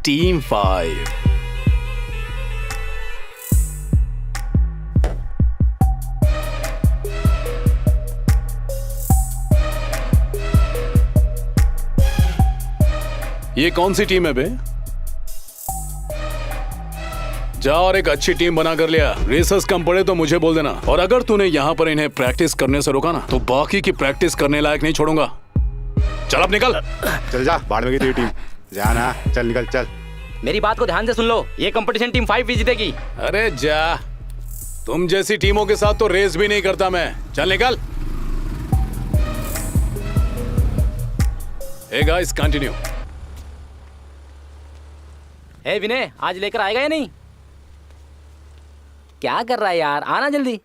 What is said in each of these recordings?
Team 5। ये कौन सी team है बे? जा और एक अच्छी टीम बना कर लिया। रेसर्स कम पड़े तो मुझे बोल देना। और अगर तूने यहाँ पर इन्हें प्रैक्टिस करने से रोका ना तो बाकी की प्रैक्टिस करने लायक नहीं छोड़ूंगा। चल अब निकल। चल जा, बाढ़ में गई तेरी टीम। जाना, चल निकल चल। मेरी बात को ध्यान से सुन लो, ये कंपटीशन टीम 5 भी जीतेगी। अरे जा, तुम जैसी टीमों के साथ तो रेस भी नहीं करता मैं। चल निकल। Hey guys, continue. हे विनय, आज लेकर आएगा या नहीं? क्या कर रहा है यार, आना जल्दी।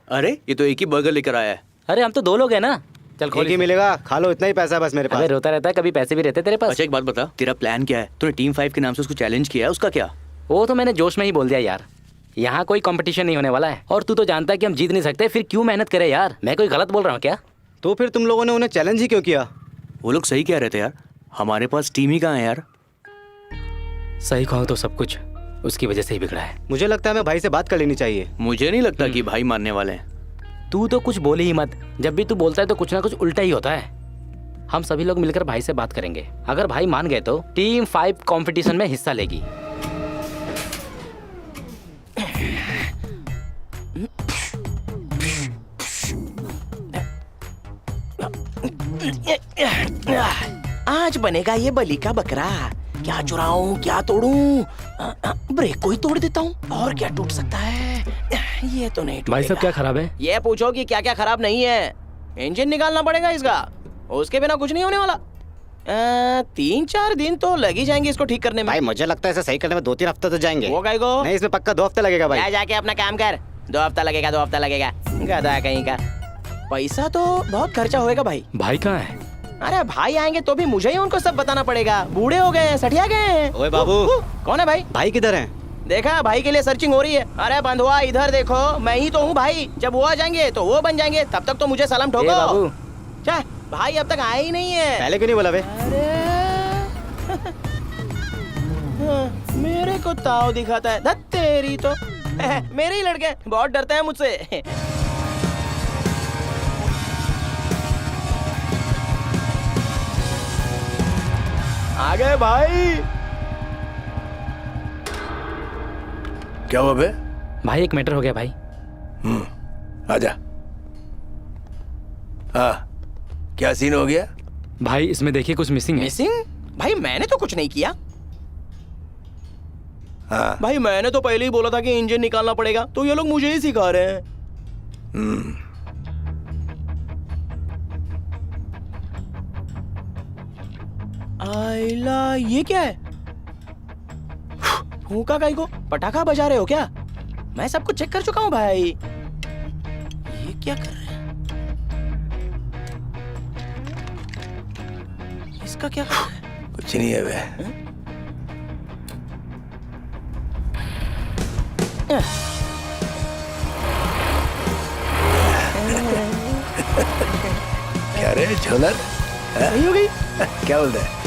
अरे ये तो एक ही बर्गर लेकर आया है। अरे हम तो 2 लोग हैं ना। चल एक ही मिलेगा, खा लो, इतना ही पैसा है बस मेरे पास। अबे रोता रहता है, कभी पैसे भी रहते तेरे पास। अच्छा एक बात बता, तेरा प्लान क्या है? तूने टीम 5 के नाम से उसको चैलेंज किया है, उसका क्या? वो तो मैंने जोश में ही बोल दिया यार। यहाँ कोई कंपटीशन नहीं होने वाला है और तू तो जानता है कि हम जीत नहीं सकते, फिर क्यों मेहनत करे यार। मैं कोई गलत बोल रहा हूँ क्या? तो फिर तुम लोगों ने उन्हें चैलेंज ही क्यों किया? वो लोग सही कह रहे थे यार, हमारे पास टीम ही कहाँ है यार। सही कहूँ तो सब कुछ उसकी वजह से ही बिगड़ा है। मुझे लगता है हमें भाई से बात कर लेनी चाहिए। मुझे नहीं लगता कि भाई मानने वाले हैं। तू तो कुछ बोले ही मत। जब भी तू बोलता है तो कुछ ना कुछ उल्टा ही होता है। हम सभी लोग मिलकर भाई से बात करेंगे। अगर भाई मान गए तो टीम 5 कंपटीशन में हिस्सा लेगी। आज बनेगा ये बलि का बकरा। क्या चुराऊं, क्या तोड़ूं? ब्रेक को ही तोड़ देता हूँ। और क्या टूट सकता है? ये तो नहीं भाई टूटेगा। सब क्या खराब है? ये पूछो कि क्या क्या खराब नहीं है। इंजन निकालना पड़ेगा इसका, उसके बिना कुछ नहीं होने वाला। 3-4 दिन तो लग ही जाएंगे इसको ठीक करने में। भाई मुझे लगता है इसे सही करने में 2-3 हफ्ते तो जाएंगे। वो काय को? नहीं, इसमें पक्का 2 हफ्ते लगेगा भाई। जा जाके अपना काम कर। 2 हफ्ता लगेगा, 2 हफ्ता लगेगा। गधा कहीं का। पैसा तो बहुत खर्चा होएगा भाई। भाई कहाँ है? अरे भाई आएंगे तो भी मुझे ही उनको सब बताना पड़ेगा। बूढ़े हो गए हैं, सठिया गए हैं। ओए बाबू। कौन है भाई? भाई किधर है? देखा, भाई के लिए सर्चिंग हो रही है। अरे बंधुआ इधर देखो, मैं ही तो हूँ भाई। जब वो आ जाएंगे तो वो बन जाएंगे, तब तक तो मुझे सलाम ठोको। ए बाबू। क्या भाई अब तक आए ही नहीं है? पहले क्यों नहीं बोला बे? अरे मेरे को ताव दिखाता है। धत तेरी तो। मेरे ही लड़के बहुत डरते हैं मुझसे। आ गए भाई। क्या हुआ बे? भाई एक मैटर हो गया भाई। आजा। हाँ, क्या सीन हो गया? भाई इसमें देखिए कुछ मिसिंग है। मिसिंग? भाई मैंने तो कुछ नहीं किया। हाँ, भाई मैंने तो पहले ही बोला था कि इंजन निकालना पड़ेगा, तो ये लोग मुझे ही सिखा रहे हैं। आइला, ये क्या है? फूका काई को? पटाखा बजा रहे हो क्या? मैं सब कुछ चेक कर चुका हूँ भाई। ये क्या कर रहे हैं? इसका क्या कर रहे हैं? कुछ नहीं है बे। क्या रे झोलर? सही हो गई? क्या बोलते है?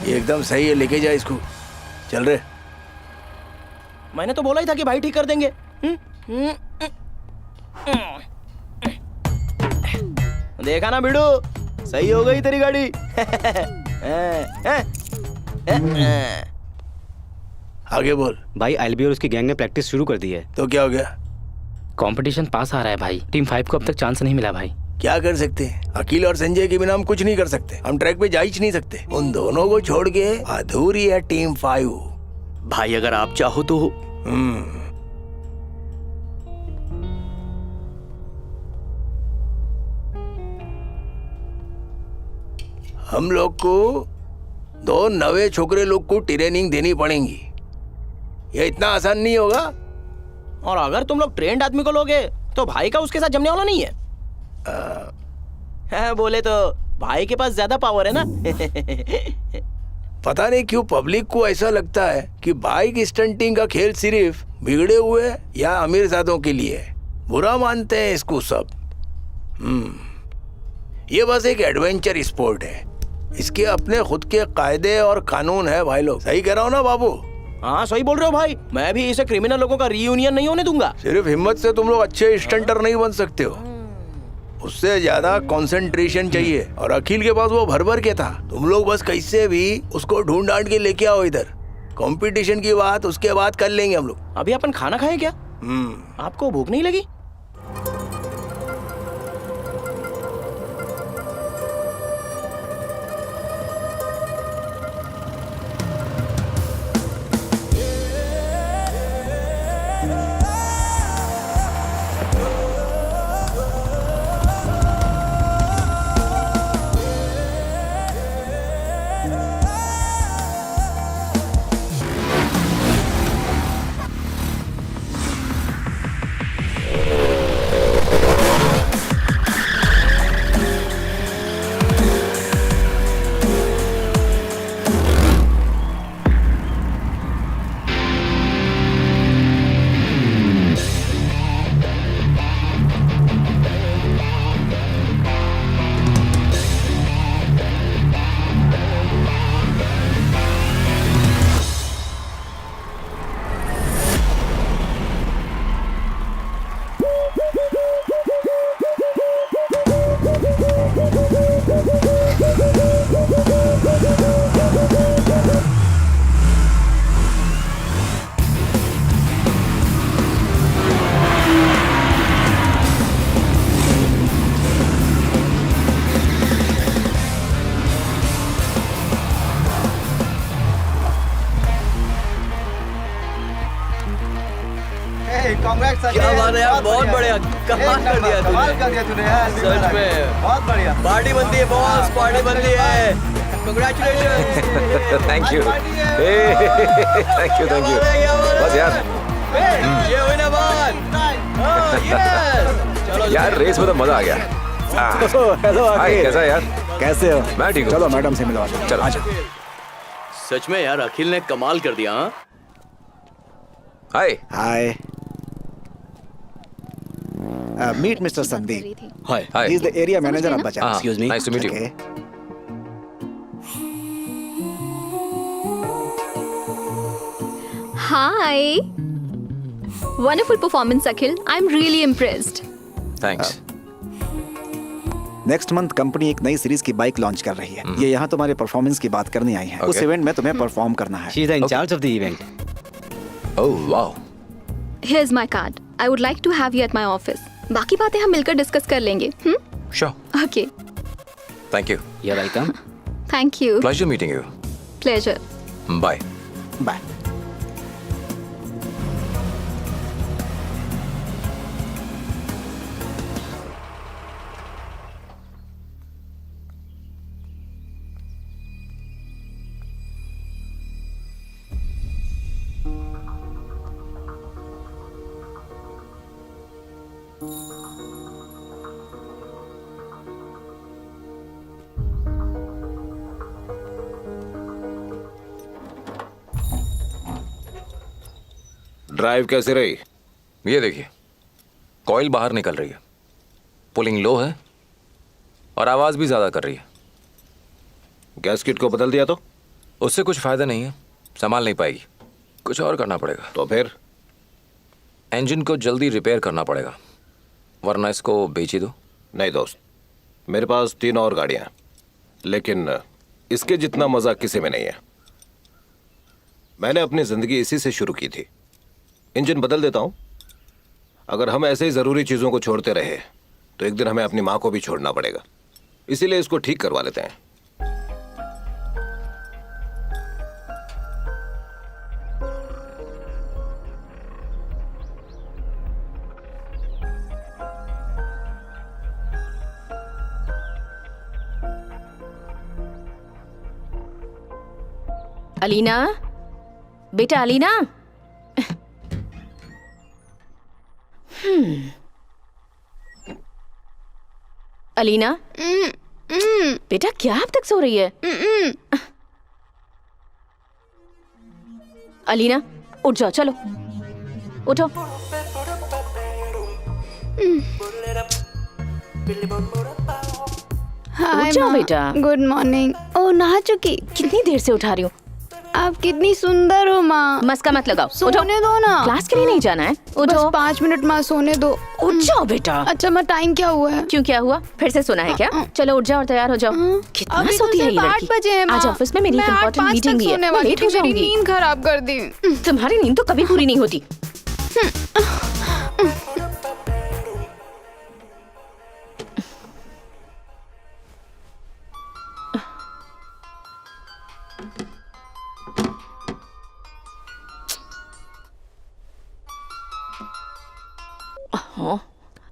ये एकदम सही है, लेके जा इसको। चल रे। मैंने तो बोला ही था कि भाई ठीक कर देंगे। देखा ना बिडू, सही हो गई तेरी गाड़ी। आगे बोल। भाई एलबी और उसकी गैंग ने प्रैक्टिस शुरू कर दी है। तो क्या हो गया? कंपटीशन पास आ रहा है भाई। टीम 5 को अब तक चांस नहीं मिला भाई। क्या कर सकते हैं? अकील और संजय के बिना हम कुछ नहीं कर सकते। हम ट्रैक पे जा ही नहीं सकते। उन दोनों को छोड़ के अधूरी है टीम 5। भाई अगर आप चाहो तो। हम लोग को 2 नवे छोकरे लोग को ट्रेनिंग देनी पड़ेगी। ये इतना आसान नहीं होगा। और अगर तुम लोग ट्रेंड आदमी को लोगे तो भाई का उसके साथ जमने वाला नहीं है। बोले तो भाई के पास ज्यादा पावर है ना। पता नहीं क्यों पब्लिक को ऐसा लगता है कि बाइक स्टंटिंग का खेल सिर्फ बिगड़े हुए या अमीरजादों के लिए है। बुरा मानते हैं इसको सब। ये बस एक एडवेंचर स्पोर्ट है। इसके अपने खुद के कायदे और कानून है भाई लोग। सही कह रहा हूँ ना बाबू? हाँ सही बोल रहे हो भाई, मैं भी इसे क्रिमिनल लोगों का रीयूनियन नहीं होने दूंगा। सिर्फ हिम्मत से तुम लोग अच्छे स्टंटर नहीं बन सकते हो, उससे ज्यादा कंसंट्रेशन चाहिए। और अखिल के पास वो भर भर के था, तुम लोग बस कैसे भी उसको ढूंढ ढांड के लेके आओ इधर। कंपटीशन की बात उसके बाद कर लेंगे हम लोग। अभी अपन खाना खाएं क्या? आपको भूख नहीं लगी? क्या बात है यार, बहुत बढ़िया, कमाल कर दिया तूने यार, सच में बहुत बढ़िया। पार्टी बनती है बॉस, पार्टी बनती है। Congratulation. Thank you, thank you, thank you. बस यार, ये हुई ना बात। हाँ, यस। चलो यार रेस में तो मजा आ गया। हेलो हाय, कैसा है यार? कैसे हो? मैं ठीक हूँ। चलो मैडम से मिलवा। चलो। सच में यार, अखिल ने कमाल कर दिया। हाँ hi. Hi, meet mister Sandeep. Hi hi. He is the area manager of Bajaj. Excuse me. Nice to meet you. Okay. Hi. Wonderful performance, Akhil. I'm really impressed. Thanks. Next month company एक नई सीरीज की bike launch कर रही है। ये यहाँ तुम्हारे performance की बात करने आई है। उस Okay. इवेंट में तुम्हें परफॉर्म करना है। She is in charge of the event. Oh wow. Here's my card. I would like to have you at my office. बाकी बातें हम मिलकर डिस्कस कर लेंगे। Sure. Okay. Thank you. You are welcome. Thank you. Pleasure meeting you. Pleasure. Bye. Bye. Drive कैसी रही? ये देखिए, कॉइल बाहर निकल रही है, पुलिंग लो है और आवाज भी ज्यादा कर रही है। गैस्केट को बदल दिया तो? उससे कुछ फायदा नहीं है, संभाल नहीं पाएगी। कुछ और करना पड़ेगा। तो फिर? इंजन को जल्दी रिपेयर करना पड़ेगा, वरना इसको बेच ही दो। नहीं दोस्त, मेरे पास 3 और गाड़ियां हैं, लेकिन इसके जितना मजा किसी में नहीं है। मैंने अपनी जिंदगी इसी से शुरू की थी। इंजन बदल देता हूं। अगर हम ऐसे ही जरूरी चीजों को छोड़ते रहे तो एक दिन हमें अपनी माँ को भी छोड़ना पड़ेगा। इसीलिए इसको ठीक करवा लेते हैं। अलीना, बेटा अलीना। अलीना, बेटा क्या अब तक सो रही है? अलीना उठ जाओ, चलो उठो। हाय जाओ माँ। बेटा। Good morning. ओ नहा चुकी? कितनी देर से उठा रही हूँ? आप कितनी सुंदर हो माँ। मस्का मत लगाओ, सोने दो ना। क्लास के लिए नहीं जाना है? बस उठो। 5 मिनट माँ, सोने दो। उठ जाओ बेटा। अच्छा माँ, टाइम क्या हुआ है? क्यों, क्या हुआ? फिर से सोना है क्या? चलो उठ जाओ और तैयार हो जाओ। कितना अभी तो सोती है ये सिर्फ 8 लड़की। बजे हैं माँ। आज ऑफिस में मेरी मैं एक 8:05 इम्पोर्टेंट मीटिंग भी है, सोने मैं वाली लेट हो थी, मेरी जाऊंगी। नींद खराब कर दी। तुम्हारी नींद तो कभी पूरी नहीं होती।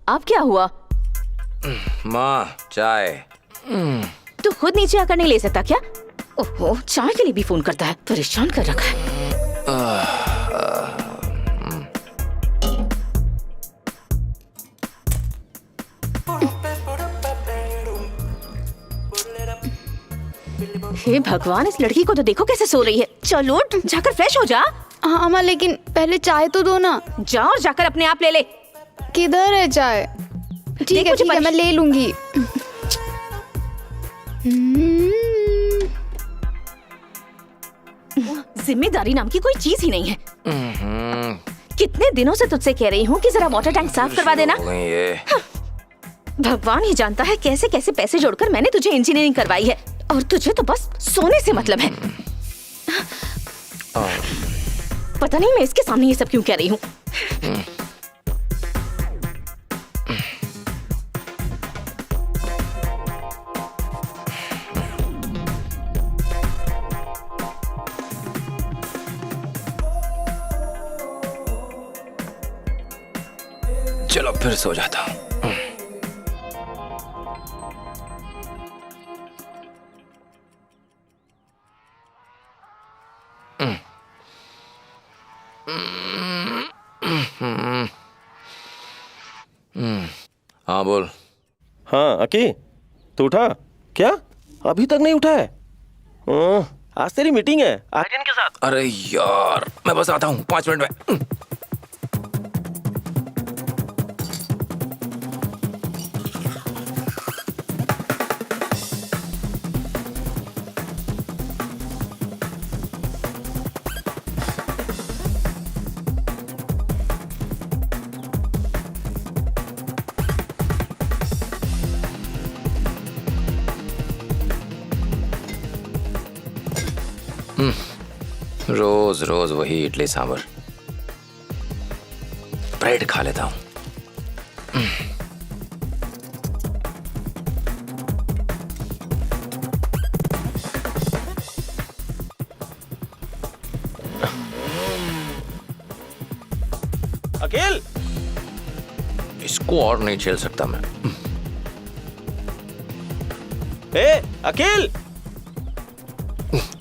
अब क्या हुआ? माँ चाय। तू खुद नीचे आकर नहीं ले सकता क्या? ओहो, चाय के लिए भी फोन करता है, परेशान कर रखा है। हे भगवान, इस लड़की को तो देखो कैसे सो रही है। चल उठ, जाकर फ्रेश हो जा। हाँ माँ, लेकिन पहले चाय तो दो ना। जा और जाकर अपने आप ले ले। किधर है चाय? ठीक है मुझे ठीक है, मैं ले लूंगी। जिम्मेदारी नाम की कोई चीज ही नहीं है। कितने दिनों से तुझसे कह रही हूँ कि जरा वाटर टैंक साफ करवा देना। हो गई ये। भगवान ही जानता है कैसे कैसे पैसे जोड़कर मैंने तुझे इंजीनियरिंग करवाई है, और तुझे तो बस सोने से मतलब है। पता नहीं मैं इसके सामने ये सब क्यों कह रही हूँ। चलो फिर सो जाता हूँ। हाँ बोल। हाँ अकी, तू उठा क्या? अभी तक नहीं उठा है? आज तेरी मीटिंग है आर्यन के साथ। अरे यार, मैं बस आता हूँ 5 मिनट में। रोज रोज वही इडली सांभर। ब्रेड खा लेता हूँ। अकेल, इसको और नहीं झेल सकता मैं। ए अकेल,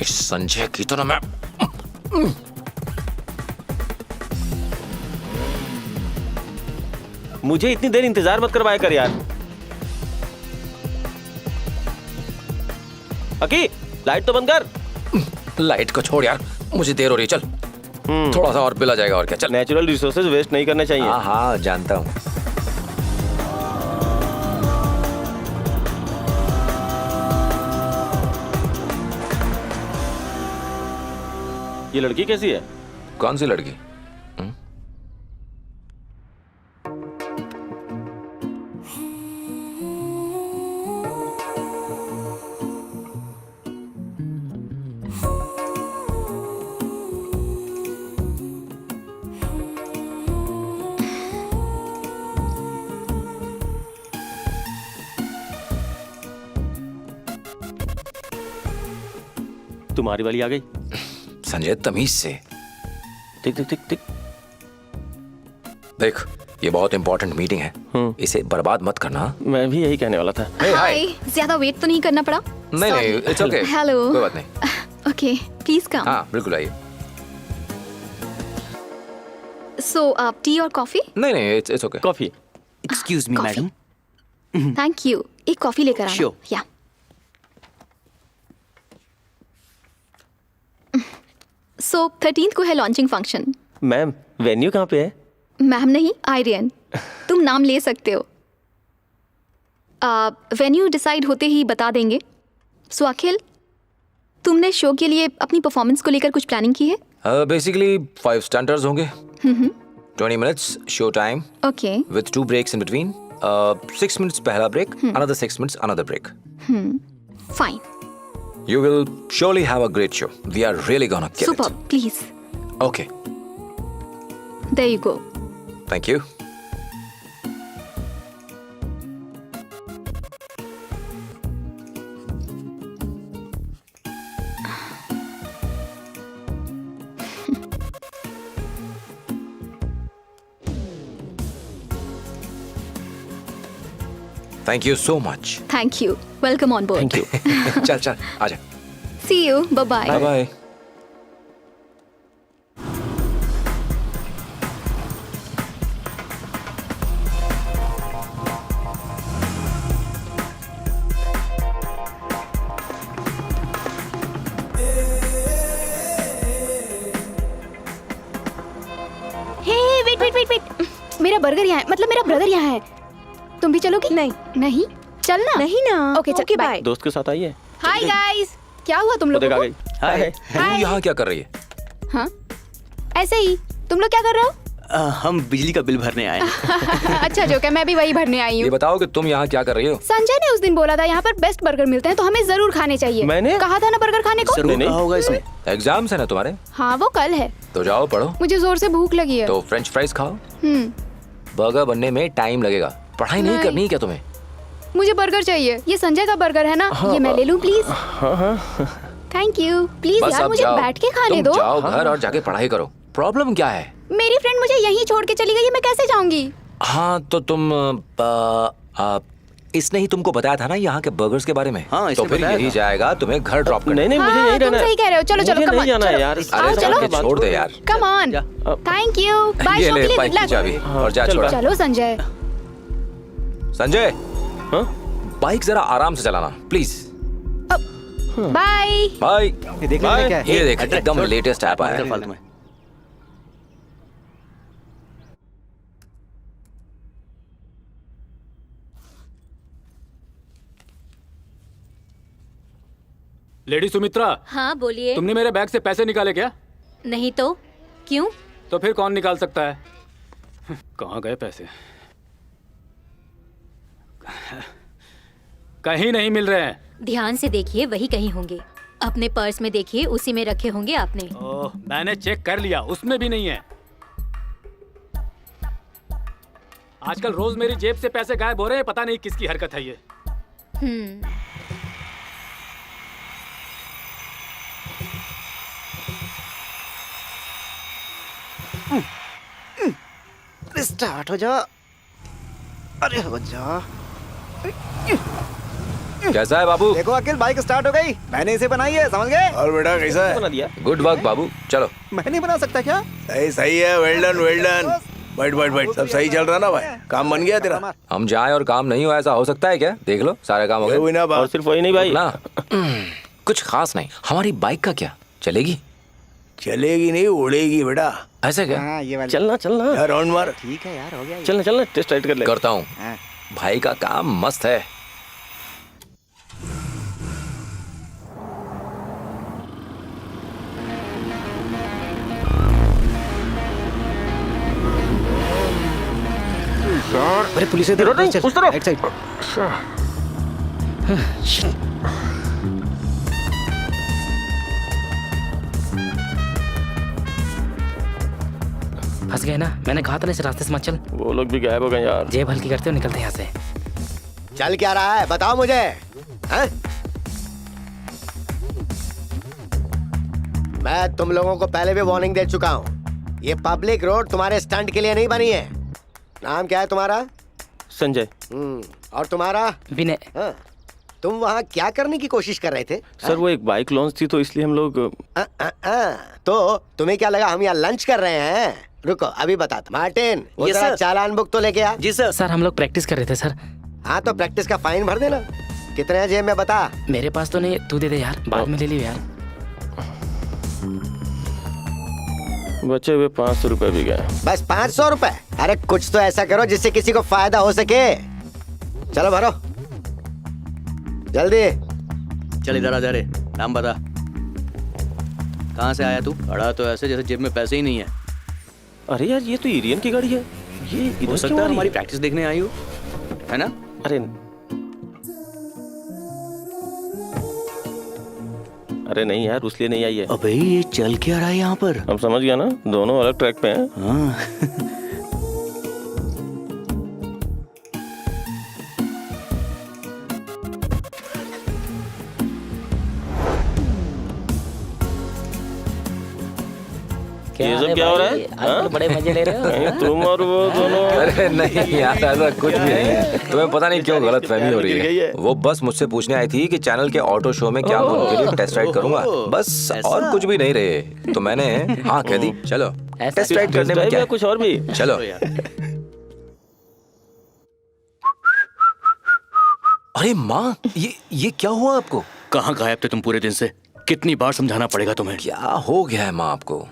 इस संजय की तो ना मैं। मुझे इतनी देर इंतजार मत करवाया कर यार। अकी, लाइट तो बंद कर। लाइट को छोड़ यार, मुझे देर हो रही है। चल थोड़ा सा और बिल आ जाएगा और क्या। चल। नेचुरल रिसोर्सेज वेस्ट नहीं करने चाहिए। हाँ हाँ जानता हूँ। ये लड़की कैसी है? कौन सी लड़की? तुम्हारी वाली आ गई। संजय तमीज से। टिक टिक टिक टिक। देख, ये बहुत इंपॉर्टेंट मीटिंग है, इसे बर्बाद मत करना। मैं भी यही कहने वाला था। हाय, ज्यादा वेट तो नहीं करना पड़ा? नहीं नहीं, इट्स ओके। हेलो। कोई बात नहीं। Okay, please come. हाँ बिल्कुल आइए। सो आप टी और कॉफी? नहीं नहीं, it's okay. Coffee. Excuse me madam. Thank you. एक कॉफी लेकर आना। Sure. या। सो 13th को है लॉन्चिंग फंक्शन। मैम, वेन्यू कहाँ पे है? मैम नहीं, आर्यन। तुम नाम ले सकते हो। वेन्यू डिसाइड होते ही बता देंगे। सो अखिल, तुमने शो के लिए अपनी परफॉर्मेंस को लेकर कुछ प्लानिंग की है? बेसिकली 5 स्टंटर्स होंगे, 20 minutes show time okay. with 2 breaks in between. 6 minutes पहला break, another 6 minutes another break. Fine. You will surely have a great show. We are really gonna kill super, please. it. Okay, there you go. thank you. Thank you so much. Thank you. Welcome on board. Thank you. चल चल आजा। See you, bye bye. Bye bye. Hey wait wait wait wait, मेरा burger यहाँ है, मतलब मेरा brother यहाँ है। तुम भी चलोगी? नहीं नहीं, चलना। नहीं ना। ओके चल, बाय। दोस्त के साथ आई है। हाय गाइस, क्या हुआ तुम लोगों को? हाय। तू यहाँ क्या कर रही है? हाँ ऐसे ही। तुम लोग क्या कर रहे हो? हम बिजली का बिल भरने आए हैं। अच्छा जो क्या, मैं भी वही भरने आई ये हूँ। बताओ कि तुम यहाँ क्या कर रही हो? संजय ने उस दिन बोला था यहाँ पर बेस्ट बर्गर मिलते हैं तो हमें जरूर खाने चाहिए। मैंने कहा था ना बर्गर खाने को। जरूर कहा होगा इसने। एग्जाम्स है ना तुम्हारे? हाँ वो कल है। तो जाओ पढ़ो। मुझे जोर से भूख लगी है। तो फ्रेंच फ्राइज खाओ। बर्गर बनने में टाइम लगेगा, पढ़ाई नहीं करनी क्या तुम्हें? मुझे बर्गर चाहिए। ये संजय का बर्गर है ना, ये मैं ले लूं प्लीज। Thank you. प्लीज बस यार अब मुझे जाओ। बैठ के खाने तुम दो। जाओ घर और जाके पढ़ाई करो। प्रॉब्लम क्या है? मेरी फ्रेंड मुझे यहीं छोड़ के चली गई, मैं कैसे जाऊंगी? हाँ तो तुम इसने ही तुमको बताया था ना यहाँ के बर्गर्स के बारे में। हाँ, तो इसने फिर बताया यही था। जाएगा तुम्हें घर ड्रॉप करने। नहीं मुझे हाँ, यहीं तुम रहना सही कह रहे हो। चलो चलो, मुझे come नहीं on, जाना है चलो। यार। आओ, चलो। छोड़ दे यार। Come on. Thank you. Bye. ये शो के ले लिए बाइक गुड की लक। चाबी और जा छोड़ा। चलो संजय। संजय हाँ? बाइक जरा आराम से चलाना प्लीज। बाय। बाय। ये देख लेंगे क्या है? ये देख एकदम लेटेस्ट ऐप आया है। फालतू में। लेडी सुमित्रा, हाँ बोलिए। तुमने मेरे बैग से पैसे निकाले क्या? नहीं तो क्यों? तो फिर कौन निकाल सकता है? कहाँ गए पैसे? कहीं नहीं मिल रहे हैं। ध्यान से देखिए, वही कहीं होंगे। अपने पर्स में देखिए, उसी में रखे होंगे आपने। ओह, मैंने चेक कर लिया, उसमें भी नहीं है। आजकल रोज मेरी जेब से पैसे गायब हो रहे हैं, पता नहीं किसकी हरकत है ये। स्टार्ट हो जा। अरे हो जा। कैसा है बाबू? देखो अखिल, बाइक स्टार्ट हो गई। मैंने इसे बनाई है, समझ गए? और बेटा कैसा है? बना दिया। गुड वर्क बाबू, चलो। मैं नहीं बना सकता क्या? सही सही है। Well done well done. बैठ बैठ बैठ। सब सही चल रहा ना भाई? काम बन गया तेरा? हम जाएं और काम नहीं हो, ऐसा हो सकता है क्या? देख लो सारे काम हो हुई गए ना और बात? सिर्फ वही नहीं भाई। ना। कुछ खास नहीं। हमारी बाइक का क्या, चलेगी? चलेगी नहीं, उड़ेगी बेटा। ऐसा क्या? हाँ ये वाली। चलना चलना। यार राउंड मार। ठीक है यार, हो गया ये। चलना चलना, टेस्ट राइड कर ले। करता हूँ। हाँ। भाई का काम मस्त है। अरे पुलिस इधर। नहीं, उस तरफ। Right side. फंस गए ना, मैंने कहा था ना इस रास्ते से मत चल। वो लोग भी गायब हो गए यार। जेब हल्की करते हो, निकलते हैं यहाँ से। चल क्या रहा है, बताओ मुझे। हैं? मैं तुम लोगों को पहले भी वार्निंग दे चुका हूँ। ये पब्लिक रोड तुम्हारे स्टंट के लिए नहीं बनी है। नाम क्या है तुम्हारा? संजय। और तुम्हारा? विनय। हाँ। तुम वहाँ क्या करने की कोशिश कर रहे थे? सर वो एक बाइक लॉन्च थी तो इसलिए हम लोग। तो तुम्हें क्या लगा हम यहाँ लंच कर रहे हैं? रुको अभी बताता। मार्टिन, वो Yes, जरा sir. चालान बुक तो लेके आ। जी सर। सर हम लोग प्रैक्टिस कर रहे थे सर। हाँ तो प्रैक्टिस का फाइन भर देना। कितने हैं जेब में बता? मेरे पास तो नहीं, तू दे दे यार, बाद में ले लियो यार। बचे हुए 500 रुपए भी गए। बस 500 रुपए? अरे कुछ तो ऐसा करो जिससे किसी को फायदा हो सके। चलो भरो। जल्दी। चल इधर आ जा रे, नाम बता। कहाँ से आया तू? खड़ा तो ऐसे जैसे जेब में पैसे ही नहीं है। अरे यार ये तो एरियन की गाड़ी है। ये हो सकता है हमारी प्रैक्टिस देखने आई हो, है ना? अरे नहीं यार, उसलिए नहीं आई है। अबे ये चल क्या रहा है यहाँ पर? हम समझ गया ना, दोनों अलग ट्रैक पे हैं। हाँ। ये सब क्या हो रहा है? आज तो बड़े मजे ले रहे हो। कहीं तुम और वो दोनों। अरे नहीं यार, ऐसा कुछ भी नहीं है। तुम्हें पता नहीं क्यों गलत फहमी हो रही है। वो बस मुझसे पूछने आई थी कि चैनल के ऑटो शो में क्या मैं उनके लिए टेस्ट राइड करूंगा, बस और कुछ भी नहीं रहे। तो मैंने हाँ कह दी। चलो टेस्ट राइड करने में क्या, कुछ और भी। चलो। अरे माँ, ये क्या हुआ आपको? कहाँ गायब थे तुम पूरे दिन से? कितनी बार समझाना पड़ेगा तुम्हें? क्या हो गया है माँ आपको?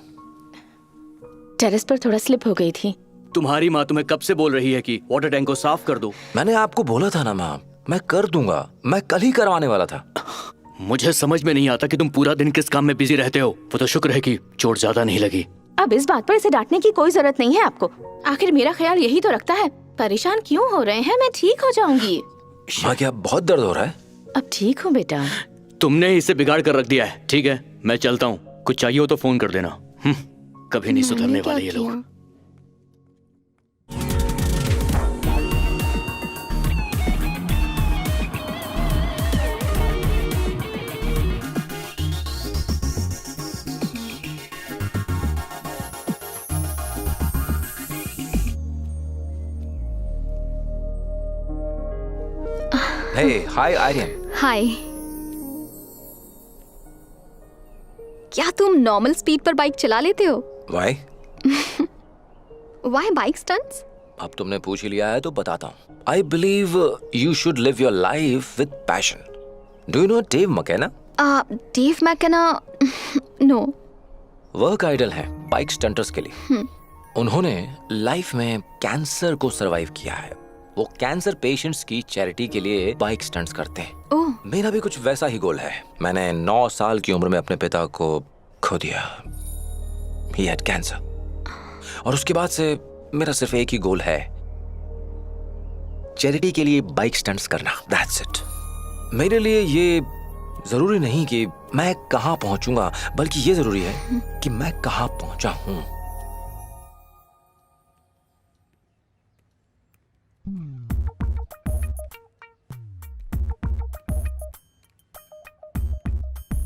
टेरेस पर थोड़ा स्लिप हो गई थी। तुम्हारी माँ तुम्हें कब से बोल रही है कि वाटर टैंक को साफ कर दो? मैंने आपको बोला था ना माँ, मैं कर दूंगा। मैं कल ही करवाने वाला था। मुझे समझ में नहीं आता कि तुम पूरा दिन किस काम में बिजी रहते हो। वो तो शुक्र है कि चोट ज्यादा नहीं लगी। अब इस बात पर इसे डांटने की कोई जरूरत नहीं है आपको। आखिर मेरा ख्याल यही तो रखता है। परेशान क्यों हो रहे हैं? मैं ठीक हो जाऊंगी। माँ क्या बहुत दर्द हो रहा है? अब ठीक हूँ बेटा। तुमने इसे बिगाड़ कर रख दिया है। ठीक है, मैं चलता हूँ। कुछ चाहिए हो तो फोन कर देना। कभी नहीं सुधरने वाले ये लोग। हे हाय आर्यन। हाय। क्या तुम नॉर्मल स्पीड पर बाइक चला लेते हो? वाई? Why bike stunts? अब तुमने पूछ ही लिया है तो बताता हूँ। I believe you should live your life with passion. Do you know Dave McKenna? Dave McKenna? No. Work idol है बाइक स्टंटर्स के लिए। उन्होंने लाइफ में कैंसर को सरवाइव किया है। वो कैंसर पेशेंट्स की चैरिटी के लिए बाइक स्टंट्स करते हैं। मेरा भी कुछ वैसा ही गोल है। मैंने 9 साल की उम्र में अपने पिता को खो दिया। He had cancer. और उसके बाद से मेरा सिर्फ एक ही गोल है, चैरिटी के लिए बाइक स्टंट्स करना। That's it. मेरे लिए ये जरूरी नहीं कि मैं कहां पहुंचूंगा, बल्कि ये जरूरी है कि मैं कहां पहुंचा हूं।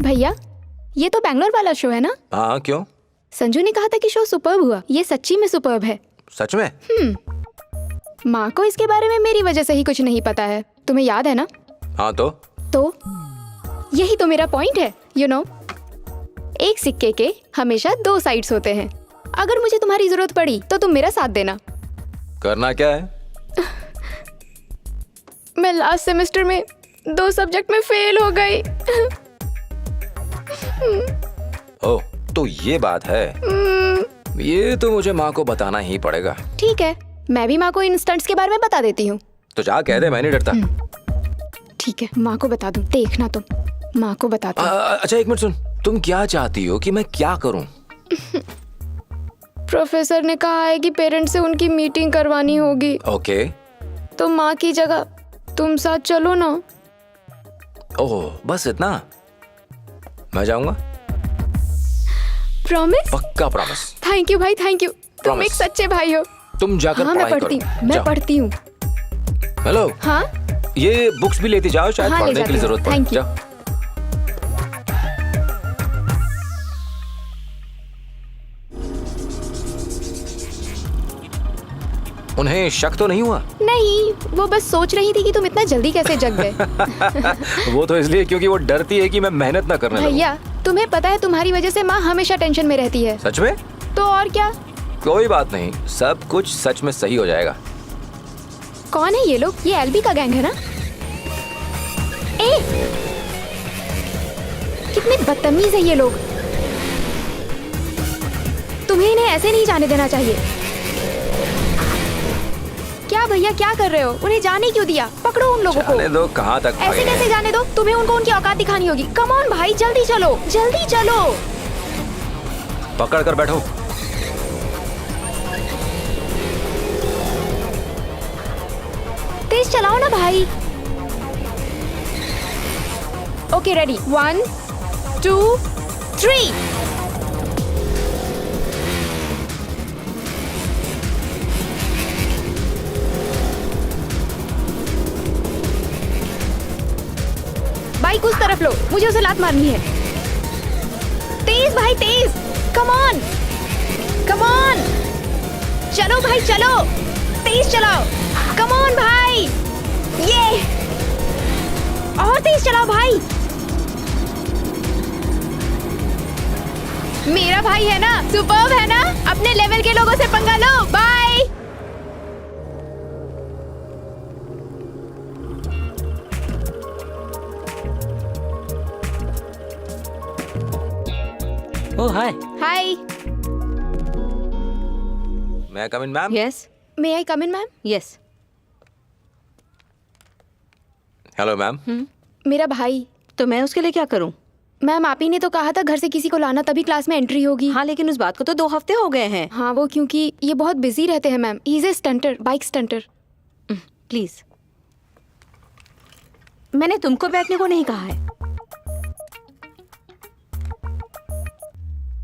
भैया, ये तो बैंगलोर वाला शो है ना? हाँ, क्यों? संजू ने कहा था कि शो सुपर्ब हुआ। ये सच्ची में सुपर्ब है। सच में? माँ को इसके बारे में मेरी वजह से ही कुछ नहीं पता है। तुम्हें याद है ना? हाँ तो यही तो मेरा पॉइंट है। यू नो, एक सिक्के के हमेशा 2 साइड्स होते हैं। अगर मुझे तुम्हारी जरूरत पड़ी तो तुम मेरा साथ देना। करना क्या है? मैं लास्ट सेमेस्टर में 2 सब्जेक्ट में फेल हो गई। ओह, तो ये बात है। ये तो मुझे माँ को बताना ही पड़ेगा। ठीक है, मैं भी माँ को इन स्टंट्स के बारे में बता देती हूँ। तो जा कह दे, मैं नहीं डरता। ठीक है, माँ को बता दूँ। देखना तुम, माँ को बताती हूँ। अच्छा एक मिनट सुन, तुम क्या चाहती हो कि मैं क्या करूँ? प्रोफेसर ने कहा है कि पेरेंट्स से उनकी मीटिंग करवानी होगी। ओके। तो माँ की जगह तुम साथ चलो ना। ओह, बस इतना? मैं जाऊंगा। प्रॉमिस? पक्का प्रॉमिस। थैंक यू भाई, थैंक यू। तुम Promise. एक सच्चे भाई हो। तुम जाकर हाँ, मैं पढ़ाई पढ़ती करो। हूँ। मैं जाओ। पढ़ती हूँ। हेलो। हाँ, ये बुक्स भी लेती जाओ, शायद हाँ, ले पढ़ने के लिए जाती हूँ। जरूरत पड़े। Thank you. जाओ। उन्हें शक तो नहीं हुआ? नहीं, वो बस सोच रही थी कि तुम इतना जल्दी कैसे जग गए। वो तो इसलिए क्योंकि वो डरती है कि मैं मेहनत ना करने लगूं। भैया, तुम्हें पता है तुम्हारी वजह से माँ हमेशा टेंशन में रहती है। सच में? तो और क्या? कोई बात नहीं, सब कुछ सच में सही हो जाएगा। कौन है ये लोग? ये एलबी का गैंग है ना? ए, कितने बदतमीज है ये लोग। तुम्हें इन्हें ऐसे नहीं जाने देना चाहिए। क्या भैया क्या कर रहे हो? उन्हें जाने क्यों दिया? पकड़ो उन लोगों को। जाने दो, कहाँ तक ऐसे भागे कैसे हैं? जाने दो? तुम्हें उनको उनकी औकात दिखानी होगी। कम ऑन भाई, जल्दी चलो, जल्दी चलो। पकड़ कर बैठो। तेज चलाओ ना भाई। Okay ready, 1 2 3। बाइक उस तरफ लो, मुझे उसे लात मारनी है। तेज भाई तेज, कम ऑन कम ऑन। चलो भाई चलो, तेज चलाओ, कम ऑन भाई। ये और तेज चलाओ भाई। मेरा भाई है ना, सुपर्ब है ना। अपने लेवल के लोगों से पंगा लो। बाय। ओह हाय। हाय। मैं come in ma'am? Yes may I come in ma'am? Yes. Hello ma'am. मेरा भाई। तो मैं उसके लिए क्या करूं? मैम आप ही ने तो कहा था घर से किसी को लाना तभी क्लास में एंट्री होगी। हाँ लेकिन उस बात को तो 2 हफ्ते हो गए हैं। हाँ वो क्योंकि ये बहुत बिजी रहते हैं ma'am. He is a stunter, bike stunter. Please, मैंने तुमको बैठने को नहीं कहा है।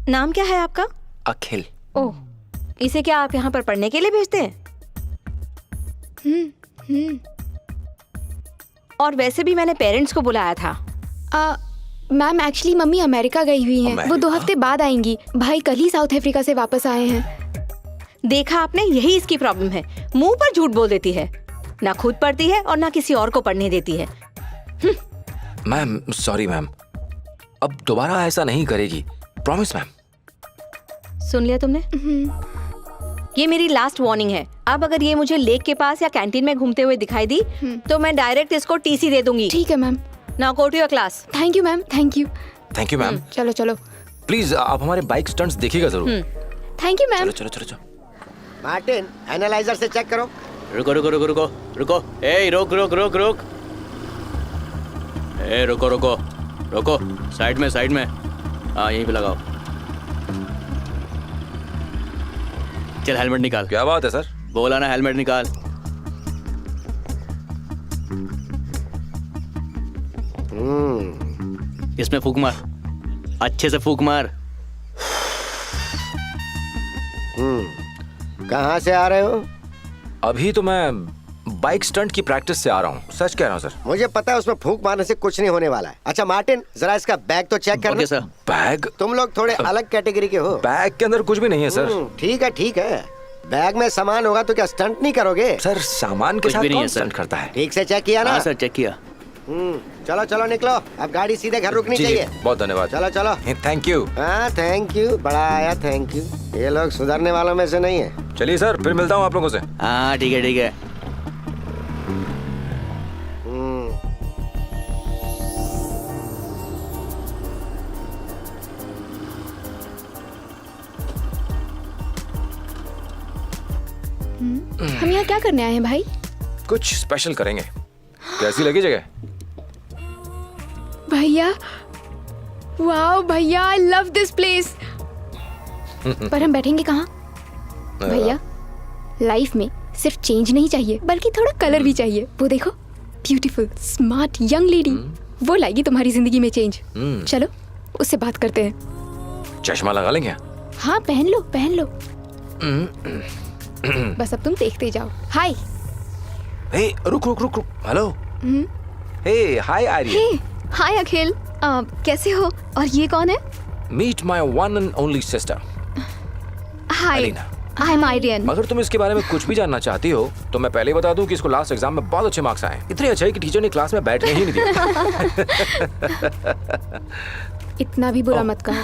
नाम क्या है आपका? अखिल। ओह, इसे क्या आप यहाँ पर पढ़ने के लिए भेजते हैं? और वैसे भी मैंने पेरेंट्स को बुलाया था। मैम एक्चुअली मम्मी अमेरिका गई हुई हैं। वो 2 हफ्ते बाद आएंगी। भाई कल ही साउथ अफ्रीका से वापस आए हैं। देखा आपने, यही इसकी प्रॉब्लम है। मुंह पर झूठ बोल देती है, ना खुद पढ़ती है और ना किसी और को पढ़ने देती है। मैम सॉरी मैम, अब दोबारा ऐसा नहीं करेगी, प्रॉमिस मैम। सुन लिया तुमने? ये मेरी लास्ट वार्निंग है। अब अगर ये मुझे लेक के पास या कैंटीन में घूमते हुए दिखाई दी तो मैं डायरेक्ट इसको टीसी दे दूंगी। ठीक है ma'am. Now go to your class. Thank you ma'am, thank you. Thank you ma'am. चलो चलो। प्लीज आप हमारे बाइक स्टंट्स देखिएगा जरूर। Thank you ma'am. चलो चलो चलो। मार्टिन, एनालाइजर से चेक करो। रुको रुको रुको रुको रुको। ए रुक रुक रुक रुक। ए रुको रुको रुको। साइड में। हाँ यहीं पे लगाओ। चल हेलमेट निकाल। क्या बात है सर? बोला ना हेलमेट निकाल। इसमें फूंक मार, अच्छे से फूंक मार। कहाँ से आ रहे हो? अभी तो मैं बाइक स्टंट की प्रैक्टिस से आ रहा हूँ। सच कह रहा हूँ सर। मुझे पता है उसमें फूंक मारने से कुछ नहीं होने वाला है। अच्छा मार्टिन, जरा इसका बैग तो चेक करना। Okay sir. बैग? तुम लोग थोड़े अलग कैटेगरी के हो। बैग के अंदर कुछ भी नहीं है सर। ठीक है। बैग में सामान होगा तो क्या स्टंट नहीं करोगे? सर सामान के कुछ भी साथ नहीं कौन है सर। स्टंट करता है? ठीक से चेक किया ना? हाँ सर चेक किया। चलो चलो निकलो, अब गाड़ी सीधे घर रुकनी जी, चाहिए। बहुत धन्यवाद। चलो चलो। Thank you. हाँ थैंक यू, बड़ा आया थैंक यू। ये लोग सुधरने वालों में से नहीं है। चलिए सर, फिर मिलता हूँ आप लोगों से। हाँ ठीक है। हम यहाँ क्या करने आए हैं भाई? कुछ स्पेशल करेंगे। कैसी लगी जगह? भैया, वाओ भैया, आई लव दिस प्लेस। पर हम बैठेंगे कहाँ? भैया, लाइफ में सिर्फ चेंज नहीं चाहिए बल्कि थोड़ा कलर भी चाहिए। वो देखो, ब्यूटीफुल स्मार्ट यंग लेडी, वो लाएगी तुम्हारी जिंदगी में चेंज। चलो उससे बात करते हैं। चश्मा लगा लेंगे? हाँ पहन लो। बस अब तुम देखते जाओ। हाय। हे रुक। हेलो। हे हाय आर्यन। हाय अखिल, कैसे हो? और ये कौन है? Meet my one and only sister. Hi, I am Aryan. अगर तुम इसके बारे में कुछ भी जानना चाहती हो तो मैं पहले ही बता दूं कि इसको लास्ट एग्जाम में बहुत अच्छे मार्क्स आए। इतने अच्छे कि टीचर ने क्लास में बैठने ही नहीं दिया। इतना भी बुरा मत कहो।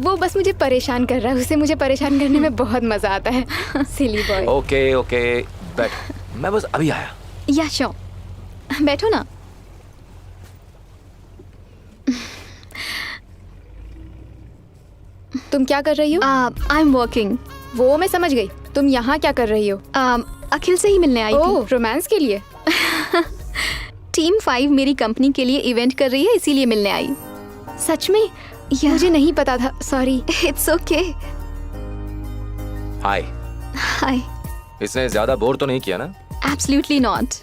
वो बस मुझे परेशान कर रहा है। उसे मुझे परेशान करने में बहुत मजा आता है। सिली बॉय। ओके बैठो, मैं बस अभी आया। या श्योर, बैठो ना। तुम क्या कर रही हो? I am working. वो मैं समझ गई। तुम यहाँ क्या कर रही हो? अखिल से ही मिलने आई थी। रोमांस के लिए? टीम 5 मेरी कंपनी के लिए इवेंट कर रही है, इसीलिए मिलने आई। सच में? मुझे नहीं पता था, sorry. It's okay. Hi. Hi. इसने ज्यादा बोर तो नहीं किया ना? Absolutely not.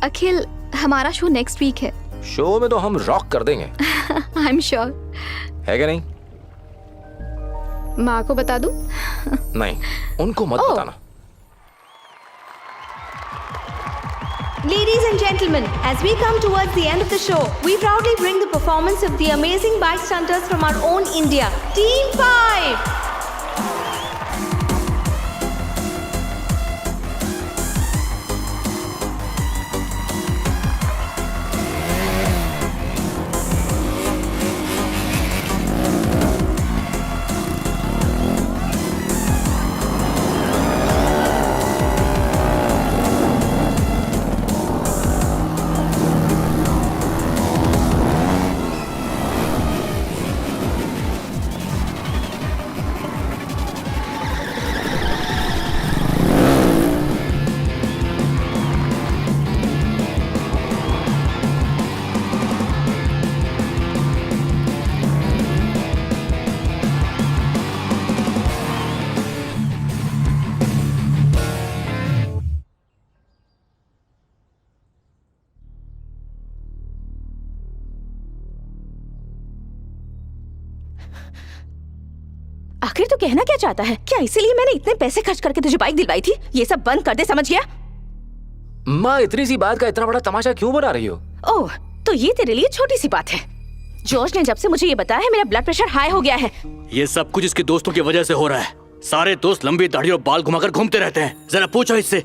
अखिल, हमारा शो नेक्स्ट वीक है। शो में तो हम रॉक कर देंगे। I am sure. है क्या नहीं? माँ को बता दूं? नहीं, उनको मत बताना। Ladies and gentlemen, as we come towards the end of the show, we proudly bring the performance of the amazing bike stunters from our own India, Team 5. आखिर तो कहना क्या चाहता है? क्या इसीलिए मैंने इतने पैसे खर्च करके तुझे बाइक दिलवाई थी? ये सब बंद कर दे, समझ गया? माँ, इतनी सी बात का इतना बड़ा तमाशा क्यों बना रही हो? ओह, तो ये तेरे लिए छोटी सी बात है। जॉर्ज ने जब से मुझे ये बताया है, मेरा ब्लड प्रेशर हाई हो गया है। ये सब कुछ इसके दोस्तों की वजह से हो रहा है। सारे दोस्त लंबी दाढ़ी और बाल घुमाकर घूमते रहते हैं। जरा पूछो इससे।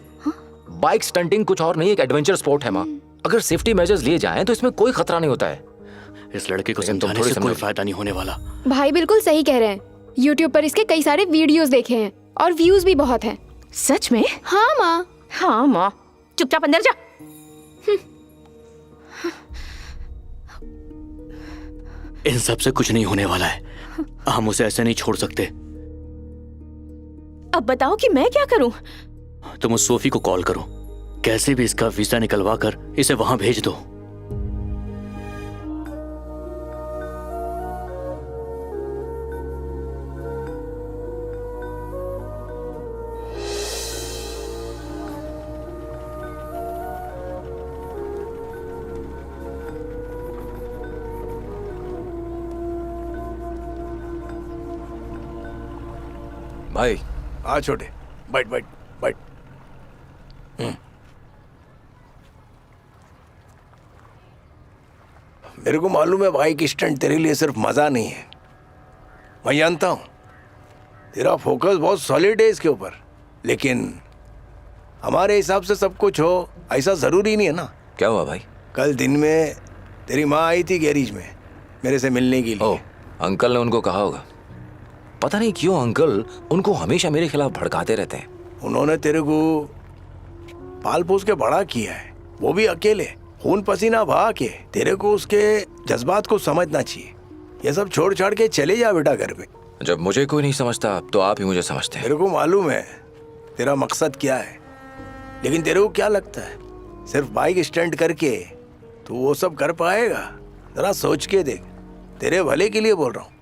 बाइक स्टंटिंग कुछ और नहीं, एक एडवेंचर स्पोर्ट है माँ। अगर सेफ्टी मेजर्स लिए जाएं तो इसमें कोई खतरा नहीं होता है। इस लड़के को समझाने से कोई फायदा नहीं होने वाला। भाई बिल्कुल सही कह रहे हैं। YouTube पर इसके कई सारे वीडियोस देखे हैं और व्यूज भी बहुत हैं। सच में? हाँ माँ। हाँ माँ, चुपचाप अंदर जा। इन सब से कुछ नहीं होने वाला है। हम उसे ऐसे नहीं छोड़ सकते। अब बताओ कि मैं क्या करूं? तुम उस सोफी को कॉल करो, कैसे भी इसका वीजा निकलवा कर इसे वहां भेज दो। भाई। हाँ छोटे, बैठ बैठ बैठ। मेरे को मालूम है भाई कि स्टंट तेरे लिए सिर्फ मजा नहीं है। मैं जानता हूँ तेरा फोकस बहुत सॉलिड है इसके ऊपर, लेकिन हमारे हिसाब से सब कुछ हो ऐसा जरूरी नहीं है ना। क्या हुआ भाई? कल दिन में तेरी माँ आई थी गैरेज में मेरे से मिलने के लिए। ओह, अंकल ने उनको कहा होगा। पता नहीं क्यों अंकल उनको हमेशा मेरे खिलाफ भड़काते रहते हैं। उन्होंने तेरे को पाल पोस के बड़ा किया है, वो भी अकेले, खून पसीना बहा के। तेरे को उसके जज्बात को समझना चाहिए। ये सब छोड़ छाड़ के चले जा बेटा घर पे। जब मुझे कोई नहीं समझता तो आप ही मुझे समझते हैं। तेरे को मालूम है तेरा मकसद क्या है, लेकिन तेरे को क्या लगता है सिर्फ बाइक स्टंट करके तू वो सब कर पाएगा? जरा सोच के देख, तेरे भले के लिए बोल रहा हूँ।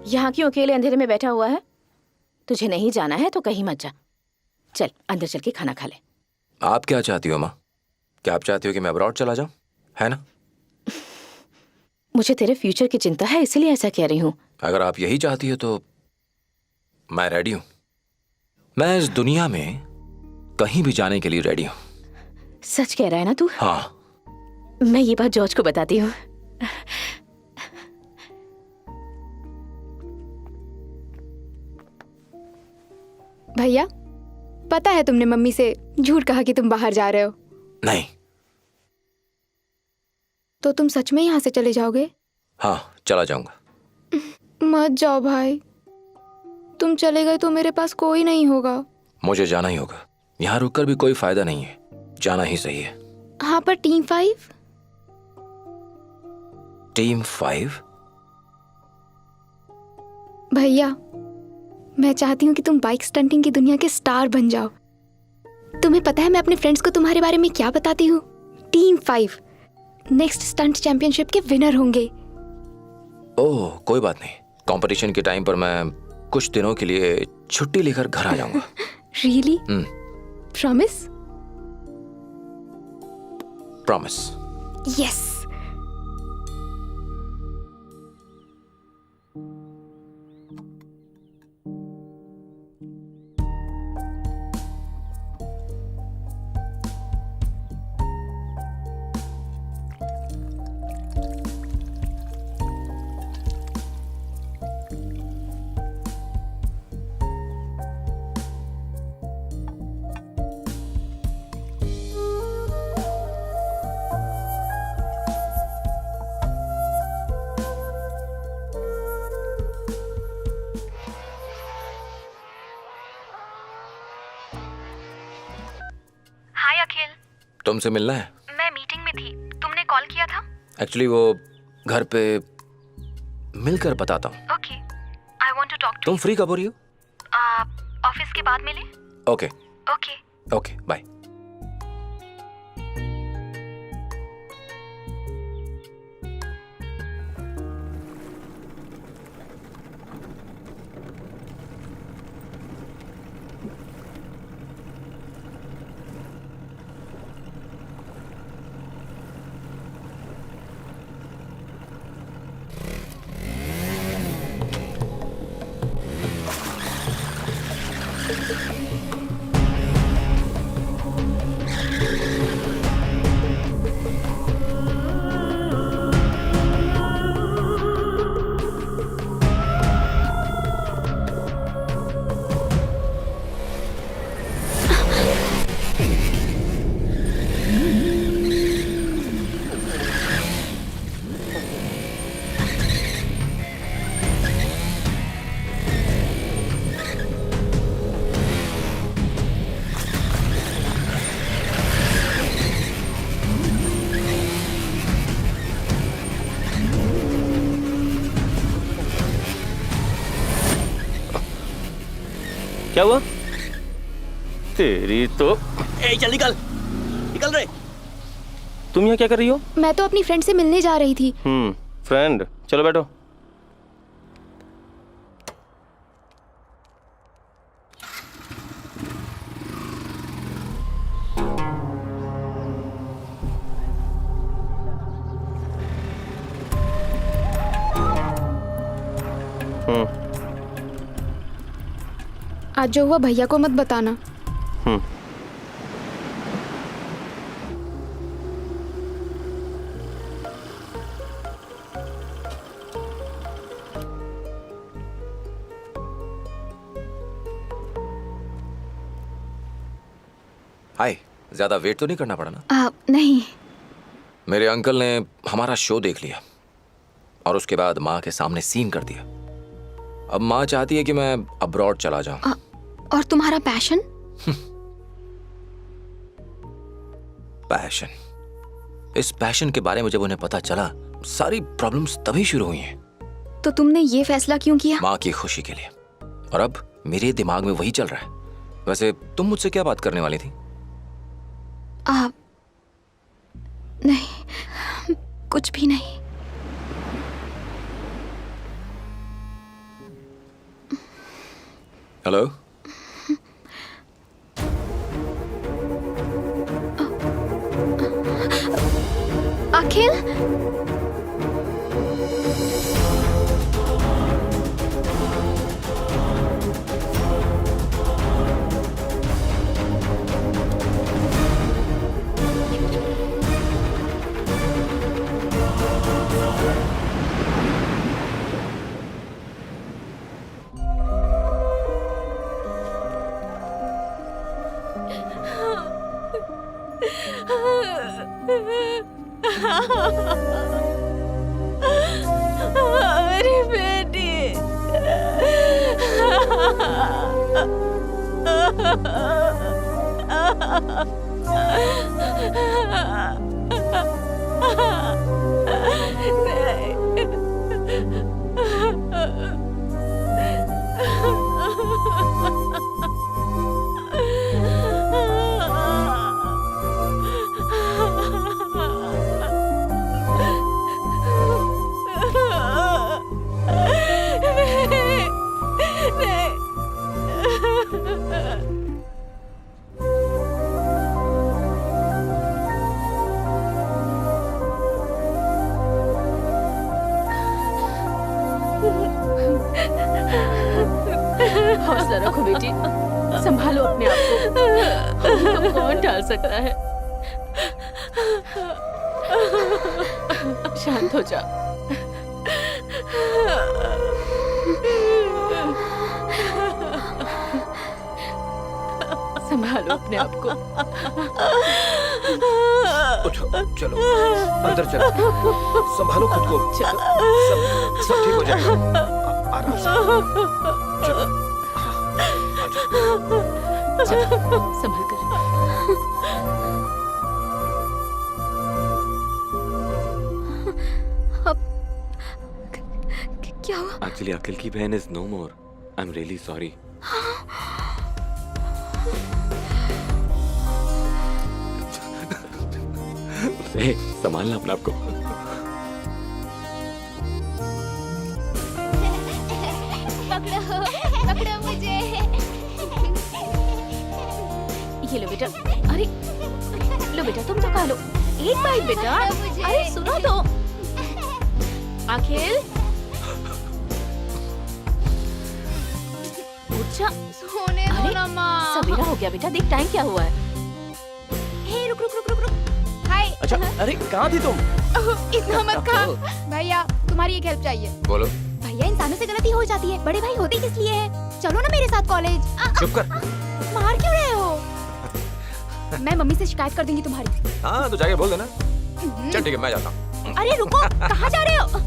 यहाँ क्यों अकेले अंधेरे में बैठा हुआ है? तुझे नहीं जाना है तो कहीं मत जा। चल अंदर चल के खाना खा ले। आप क्या चाहती हो माँ? क्या आप चाहती हो कि मैं अब्रॉड चला जाऊं? है ना? मुझे तेरे फ्यूचर की चिंता है, इसलिए ऐसा कह रही हूँ। अगर आप यही चाहती हो तो मैं रेडी हूं। मैं इस दुनिया में कहीं भी जाने के लिए रेडी हूं। सच कह रहा है ना तू? हाँ। मैं ये बात जॉर्ज को बताती हूँ। भैया, पता है तुमने मम्मी से झूठ कहा कि तुम बाहर जा रहे हो? नहीं, तो तुम सच में यहाँ से चले जाओगे? हाँ, चला जाऊंगा। मत जाओ भाई, तुम चले गए तो मेरे पास कोई नहीं होगा। मुझे जाना ही होगा, यहाँ रुककर भी कोई फायदा नहीं है, जाना ही सही है। हाँ, पर टीम 5? टीम 5? भैया, मैं चाहती हूँ कि तुम बाइक स्टंटिंग की दुनिया के स्टार बन जाओ। तुम्हें पता है मैं अपने फ्रेंड्स को तुम्हारे बारे में क्या बताती हूँ? टीम 5 नेक्स्ट स्टंट चैंपियनशिप के विनर होंगे। ओह, कोई बात नहीं। कंपटीशन के टाइम पर मैं कुछ दिनों के लिए छुट्टी लेकर घर आ जाऊंगा। रियली? प्रॉमिस? प्रॉमिस। यस। हाय अखिल, तुमसे मिलना है? मैं मीटिंग में थी, तुमने कॉल किया था? एक्चुअली वो घर पे मिलकर बताता हूँ। Okay, I want to talk to. तुम फ्री कब हो रही हो? ऑफिस के बाद मिले? Okay okay. Okay, bye. क्या हुआ? तेरी तो ए, चल निकल निकल रे। तुम यहाँ क्या कर रही हो? मैं तो अपनी फ्रेंड से मिलने जा रही थी। फ्रेंड, चलो बैठो। आज जो हुआ भैया को मत बताना। हाय, ज्यादा वेट तो नहीं करना पड़ा ना? नहीं। मेरे अंकल ने हमारा शो देख लिया और उसके बाद माँ के सामने सीन कर दिया। अब माँ चाहती है कि मैं अब्रॉड चला जाऊं। और तुम्हारा पैशन? पैशन? इस पैशन के बारे में जब उन्हें पता चला, सारी प्रॉब्लम्स तभी शुरू हुई हैं। तो तुमने ये फैसला क्यों किया? माँ की खुशी के लिए। और अब मेरे दिमाग में वही चल रहा है। वैसे तुम मुझसे क्या बात करने वाली थी? नहीं, कुछ भी नहीं। हेलो? अखिल? मेरी बेटी। हौसला रखो बेटी, संभालो अपने आप को। हमको कौन टाल सकता है? शांत हो जा। संभालो अपने आप को। उठो, चलो अंदर चलो, संभालो खुद को। चलो, सब ठीक हो जाएगा। आराम से चलो। संभल कर। क्या हुआ? एक्चुअली अखिल की बहन is no more. I am really sorry. संभालना अपने आप को। पकड़ो मुझे। ये लो बेटा। अरे लो बेटा, तुम तो खा लो। एक बाइट बेटा। अरे सुनो तो। अखिल उठ जा। सोने दो ना माँ। सवेरा हो गया बेटा, देख टाइम क्या हुआ है। हे रुक रुक रुक रुक रुक। हाय। अच्छा, अरे कहाँ थी तुम? इतना मत खा। भैया तुम्हारी एक हेल्प चाहिए। बोलो। भैया इंसानों से गलती हो जाती है, बड़े भाई होते किस लिए है? चलो ना मेरे साथ कॉलेज। चुप कर। मार क्यों रहे हो? मैं मम्मी से शिकायत कर दूंगी तुम्हारी। हाँ तो जाके बोल देना। चल ठीक है, मैं जाता हूँ। अरे रुको, कहाँ जा रहे हो?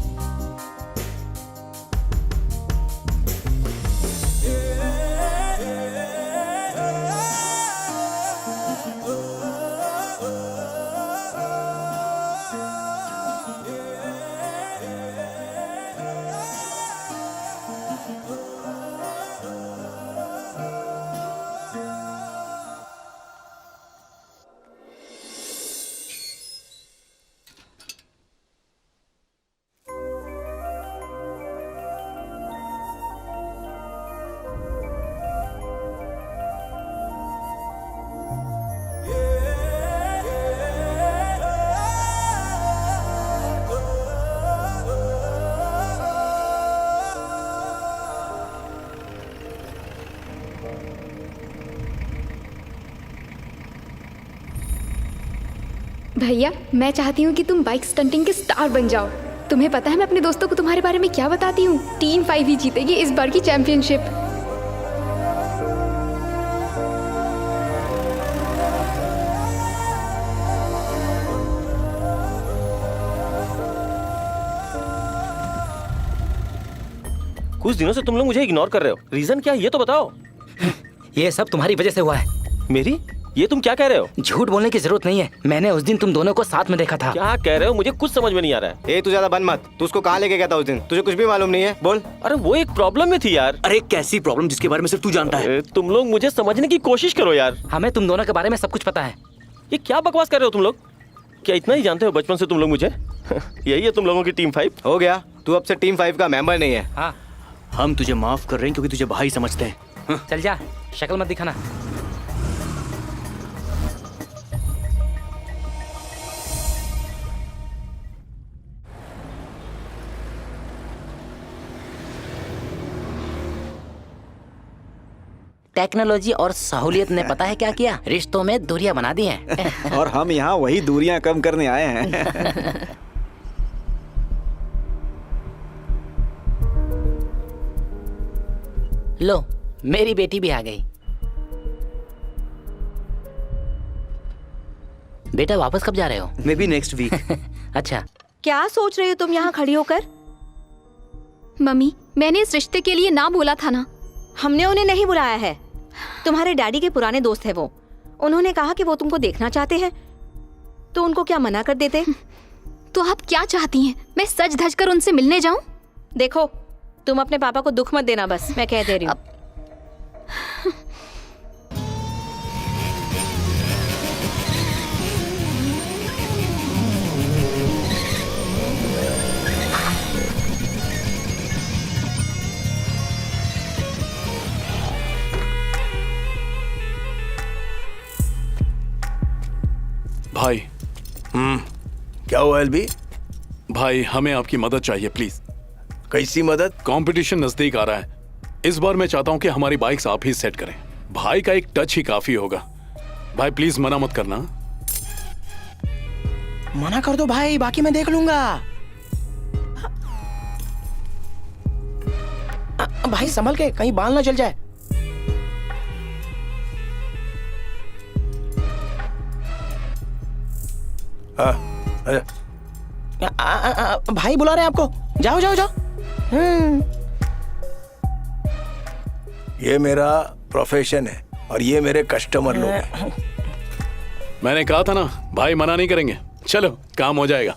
भैया मैं चाहती हूँ कि तुम बाइक स्टंटिंग के स्टार बन जाओ। तुम्हें पता है मैं अपने दोस्तों को तुम्हारे बारे में क्या बताती हूँ? टीम 5 ही जीतेगी इस बार की चैंपियनशिप। कुछ दिनों से तुम लोग मुझे इग्नोर कर रहे हो, रीजन क्या है ये तो बताओ। ये सब तुम्हारी वजह से हुआ है। मेरी? ये तुम क्या कह रहे हो? झूठ बोलने की जरूरत नहीं है, मैंने उस दिन तुम दोनों को साथ में देखा था। क्या कह रहे हो? मुझे कुछ समझ में नहीं आ रहा है। ए तू ज्यादा बन मत। तू उसको कहाँ लेके गया था उस दिन? तुझे कुछ भी मालूम नहीं है? बोल। अरे वो एक प्रॉब्लम में थी यार। अरे कैसी प्रॉब्लम जिसके बारे में सिर्फ तू जानता है? तुम लोग मुझे समझने की कोशिश करो यार। हमें तुम दोनों के बारे में सब कुछ पता है। ये क्या बकवास कर रहे हो तुम लोग? क्या इतना ही जानते हो बचपन से तुम लोग मुझे? यही है तुम लोगों की टीम 5? हो गया, तू अब से टीम 5 का मेंबर नहीं है। हाँ हम तुझे माफ कर रहे हैं क्योंकि तुझे भाई समझते हैं। चल जा, शक्ल मत दिखाना। टेक्नोलॉजी और सहूलियत ने पता है क्या किया? रिश्तों में दूरियां बना दी हैं। और हम यहाँ वही दूरियां कम करने आए हैं। लो मेरी बेटी भी आ गई। बेटा वापस कब जा रहे हो? Maybe next week. अच्छा, क्या सोच रही हो तुम यहाँ खड़ी होकर? मम्मी, मैंने इस रिश्ते के लिए ना बोला था ना। हमने उन्हें नहीं बुलाया है। तुम्हारे डैडी के पुराने दोस्त है वो। उन्होंने कहा कि वो तुमको देखना चाहते हैं, तो उनको क्या मना कर देते? तो आप क्या चाहती हैं? मैं सज धज कर उनसे मिलने जाऊं? देखो, तुम अपने पापा को दुख मत देना, बस मैं कह दे रही हूँ। भाई। क्या हुआ एलबी? भाई हमें आपकी मदद चाहिए प्लीज। कैसी मदद? कंपटीशन नजदीक आ रहा है। इस बार मैं चाहता हूं कि हमारी बाइक्स आप ही सेट करें। भाई का एक टच ही काफी होगा। भाई प्लीज मना मत करना। मना कर दो भाई, बाकी मैं देख लूंगा। भाई संभल के, कहीं बाल ना जल जाए। भाई बुला रहे हैं आपको, जाओ जाओ जाओ। ये मेरा प्रोफेशन है और ये मेरे कस्टमर लोग हैं। मैंने कहा था ना, भाई मना नहीं करेंगे। चलो काम हो जाएगा।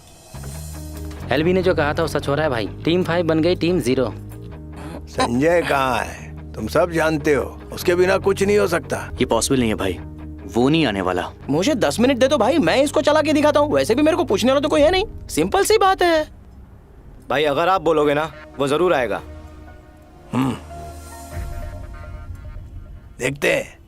एलबी ने जो कहा था वो सच हो रहा है भाई। टीम 5 बन गई टीम 0। संजय कहाँ है? तुम सब जानते हो, उसके बिना कुछ नहीं हो सकता। ये पॉसिबल नहीं है भाई, वो नहीं आने वाला। मुझे 10 मिनट दे दो भाई, मैं इसको चला के दिखाता हूँ। वैसे भी मेरे को पूछने वाला तो कोई है नहीं, सिंपल सी बात है। भाई अगर आप बोलोगे ना, वो जरूर आएगा। देखते हैं।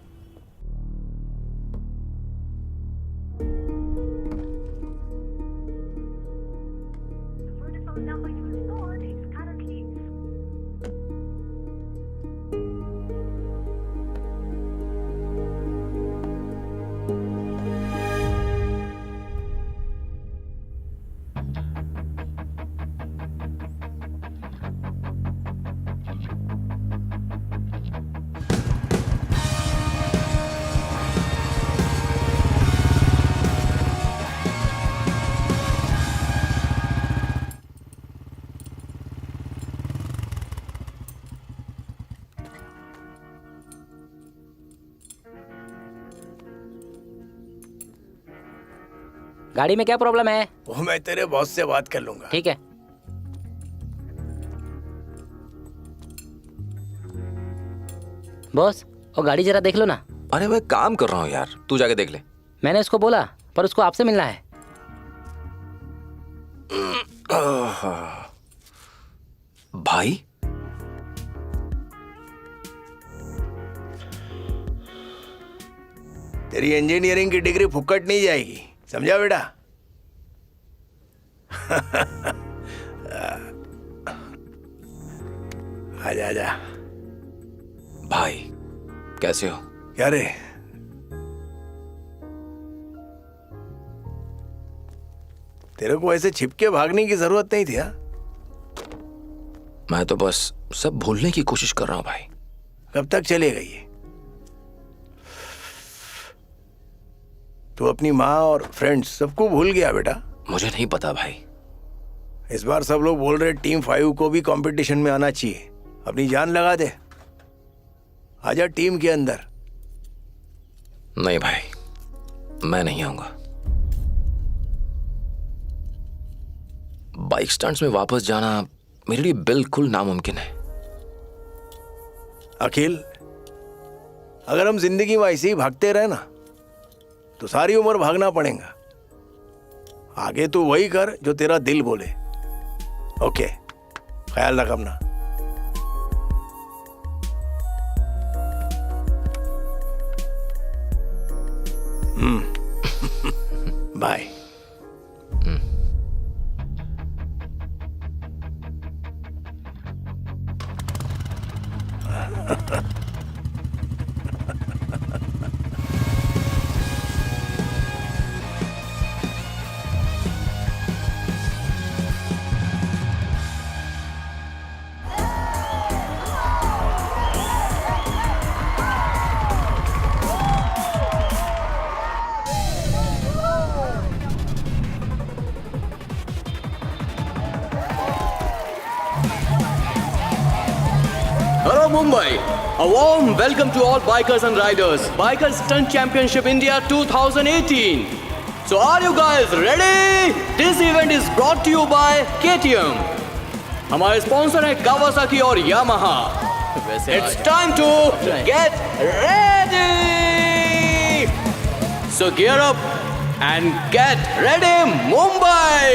गाड़ी में क्या प्रॉब्लम है? वो मैं तेरे बॉस से बात कर लूंगा। ठीक है। बॉस, वो गाड़ी जरा देख लो ना। अरे मैं काम कर रहा हूँ यार, तू जाके देख ले। मैंने उसको बोला, पर उसको आपसे मिलना है। भाई तेरी इंजीनियरिंग की डिग्री फुक्कट नहीं जाएगी, समझा बेटा? आजा आजा। भाई कैसे हो? क्या रे? तेरे को ऐसे छिपके भागने की जरूरत नहीं थी। हाँ, मैं तो बस सब भूलने की कोशिश कर रहा हूँ भाई। कब तक चलेगा ये? तू अपनी माँ और फ्रेंड्स सबको भूल गया बेटा? मुझे नहीं पता भाई। इस बार सब लोग बोल रहे टीम 5 को भी कंपटीशन में आना चाहिए। अपनी जान लगा दे, आजा टीम के अंदर। नहीं भाई, मैं नहीं आऊंगा। बाइक स्टंट्स में वापस जाना मेरे लिए बिल्कुल नामुमकिन है। अखिल, अगर हम जिंदगी में ऐसे ही भागते रहे ना, तो सारी उम्र भागना पड़ेगा। आगे तू वही कर जो तेरा दिल बोले। ओके, ख्याल रख अपना। Bye. Hello Mumbai. A warm welcome to all bikers and riders. Bikers Stunt Championship India 2018. So are you guys ready? This event is brought to you by KTM. हमारे स्पॉन्सर हैं Kawasaki और Yamaha. It's time to get ready. So gear up and get ready Mumbai.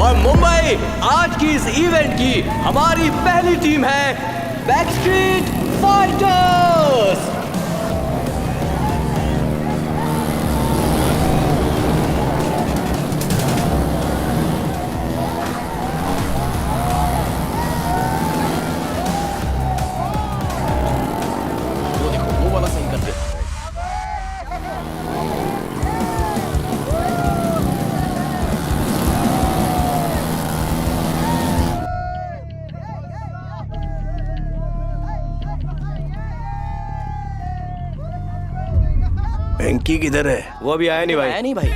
और मुंबई आज की इस event की हमारी पहली टीम है बैकस्ट्रीट फाइटर्स। वो देखो वो वाला सही कर दे। वेंकी किधर है? वो अभी आया नहीं भाई। आया नहीं भाई।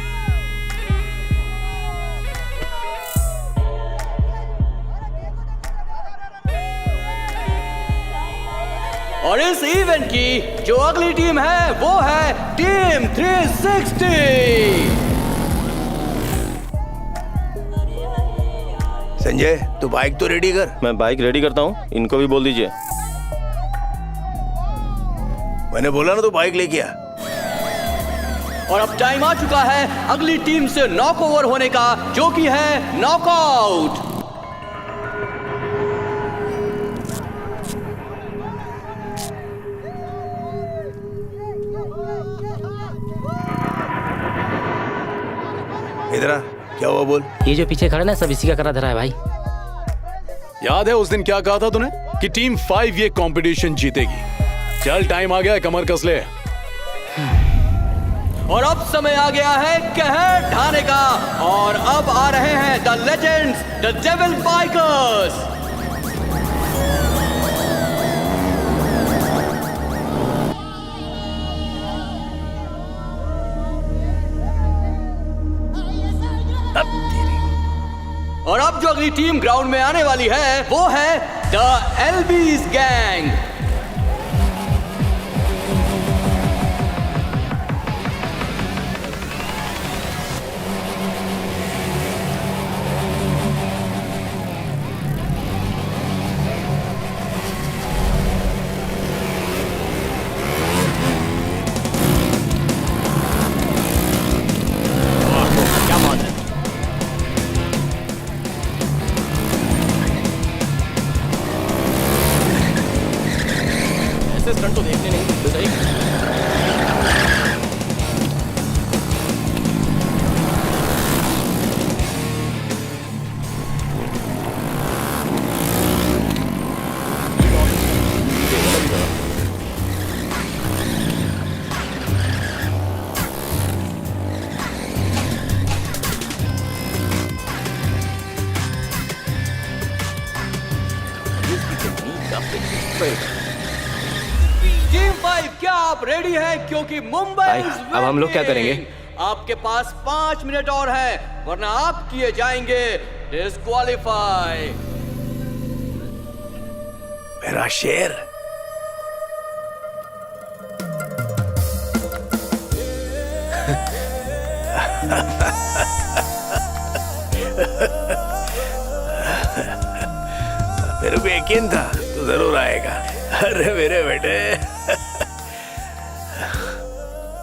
और इस इवेंट की जो अगली टीम है वो है टीम 360। संजय तू बाइक तो रेडी कर। मैं बाइक रेडी करता हूँ, इनको भी बोल दीजिए। मैंने बोला ना तू बाइक लेके आ। और अब टाइम आ चुका है अगली टीम से नॉक ओवर होने का, जो कि है नॉकआउट। इधर आ, क्या हुआ बोल। ये जो पीछे खड़ा ना सब इसी का करा धरा है भाई। याद है उस दिन क्या कहा था तूने कि टीम 5 ये कंपटीशन जीतेगी। चल टाइम आ गया है, कमर कस ले। और अब समय आ गया है कहर ढाने का, और अब आ रहे हैं the legends, the devil bikers. और अब जो अगली टीम ग्राउंड में आने वाली है वो है द एलबीज गैंग। तो देखने नहीं मिलते सही। टीम 5 क्या आप रेडी हैं? क्योंकि मुंबई भाई, अब हम लोग क्या करेंगे? आपके पास 5 मिनट और है, वरना आप किए जाएंगे डिस्क्वालीफाई। मेरा शेर। मेरे को यकीन था तू जरूर आएगा। अरे मेरे बेटे।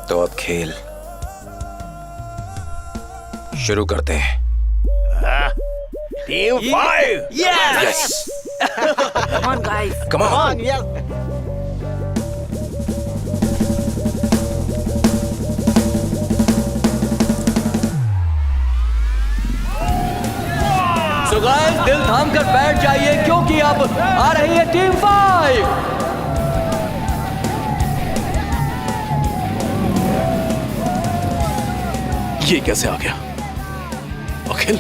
तो अब खेल शुरू करते हैं। Team 5 Yes! Come on guys. Come on. Yes. So guys, दिल थाम कर बैठ जाइए क्योंकि अब आ रही है टीम 5। ये कैसे आ गया अखिल?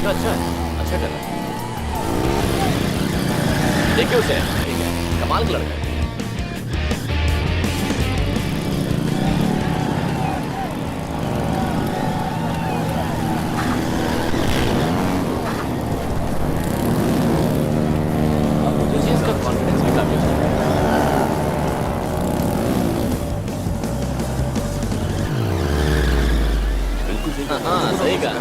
लड़का अच्छा है, अच्छा कर रहा है। देखिए उसे, ठीक है, कमाल का लड़का है। मुझे इसका कॉन्फिडेंस भी काफी अच्छा है। हाँ, सही कहा।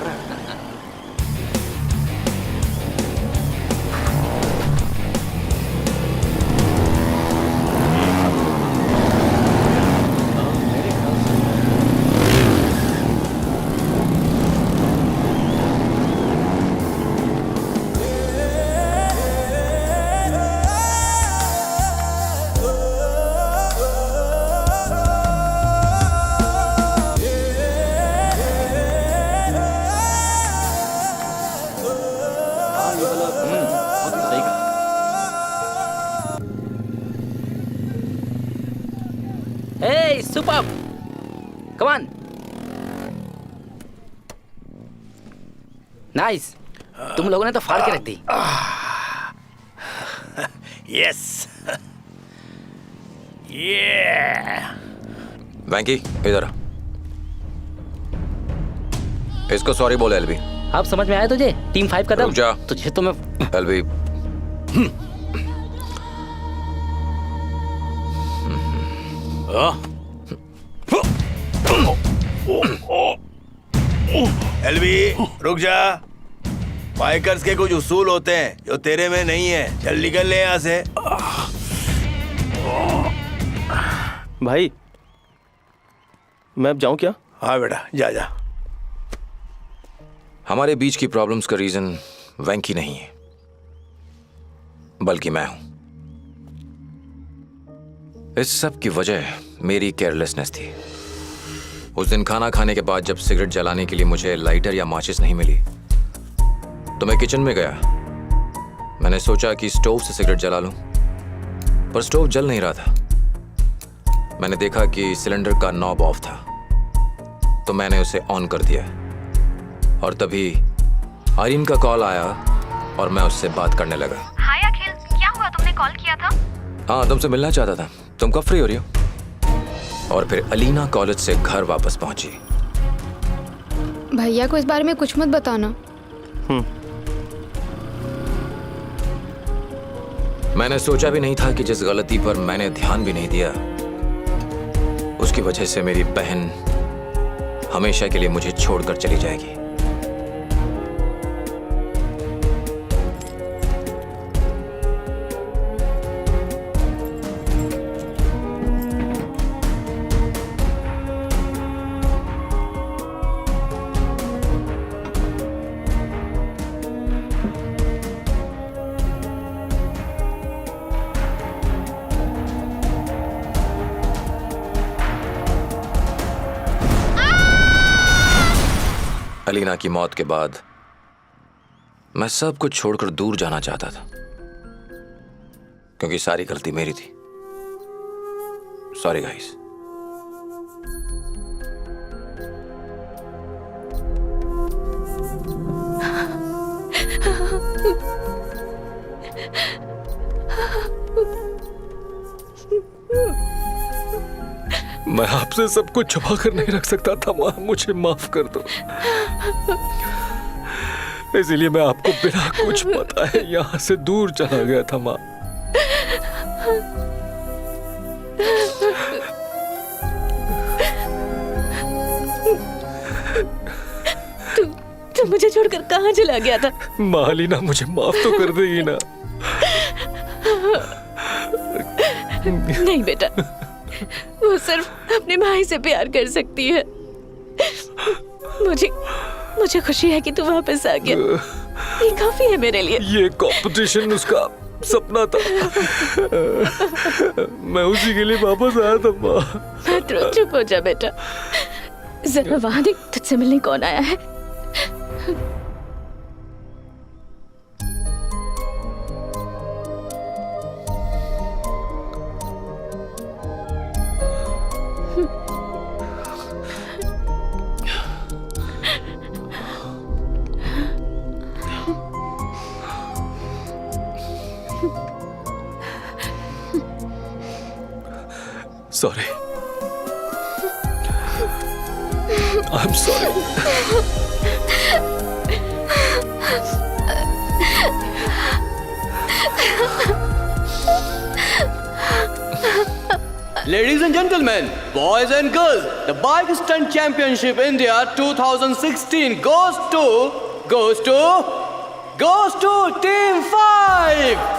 सही कहा। Hey, superb! Come on. Nice. तुम लोगों ने तो फाड़ के रख दी। यस वैंकी इधर आ। इसको सॉरी बोल एलबी। अब समझ में आया तुझे? टीम 5 का दम। रुक जा। तुझे तो मैं एलबी एलबी रुक जा। बाइकर्स के कुछ उसूल होते हैं जो तेरे में नहीं है। चल निकल ले यहाँ से। भाई मैं अब जाऊं क्या? हाँ बेटा जा जा। हमारे बीच की प्रॉब्लम्स का रीजन वैंकी नहीं है, बल्कि मैं हूं। इस सब की वजह मेरी केयरलेसनेस थी। उस दिन खाना खाने के बाद जब सिगरेट जलाने के लिए मुझे लाइटर या माचिस नहीं मिली तो मैं किचन में गया। मैंने सोचा कि स्टोव से सिगरेट जला लूं, पर स्टोव जल नहीं रहा था। मैंने देखा कि सिलेंडर का नॉब ऑफ था, तो मैंने उसे ऑन कर दिया और तभी आर्यन का कॉल आया और मैं उससे बात करने लगा। हाय अखिल, क्या हुआ? तुमने कॉल किया था? हाँ, तुमसे मिलना चाहता था। तुम कब फ्री हो रही हो? और फिर अलीना कॉलेज से घर वापस पहुंची। भैया को इस बारे में कुछ मत बताना। मैंने सोचा भी नहीं था कि जिस गलती पर मैंने ध्यान भी नहीं दिया उसकी वजह से मेरी बहन हमेशा के लिए मुझे छोड़कर चली जाएगी। अलीना की मौत के बाद मैं सब कुछ छोड़कर दूर जाना चाहता था, क्योंकि सारी गलती मेरी थी। Sorry guys. मैं आपसे सब कुछ छुपा कर नहीं रख सकता था माँ, मुझे माफ कर दो। इसीलिए मैं आपको बिना कुछ बताए यहाँ से दूर चला गया था माँ। तू मुझे छोड़कर कहाँ चला गया था? मालिना, मुझे माफ तो कर देगी ना? नहीं बेटा, वो सिर्फ अपने भाई से प्यार कर सकती है। मुझे खुशी है कि तू वापस आ गया। ये काफी है मेरे लिए। ये कंपटीशन उसका सपना था। मैं उसी के लिए वापस आया था माँ। मत रो, चुप हो जा बेटा। जरा वहां देख, तुझसे मिलने कौन आया है। Sorry, I am sorry. Ladies and gentlemen, boys and girls, the Bike Stunt Championship India 2016 goes to Team 5.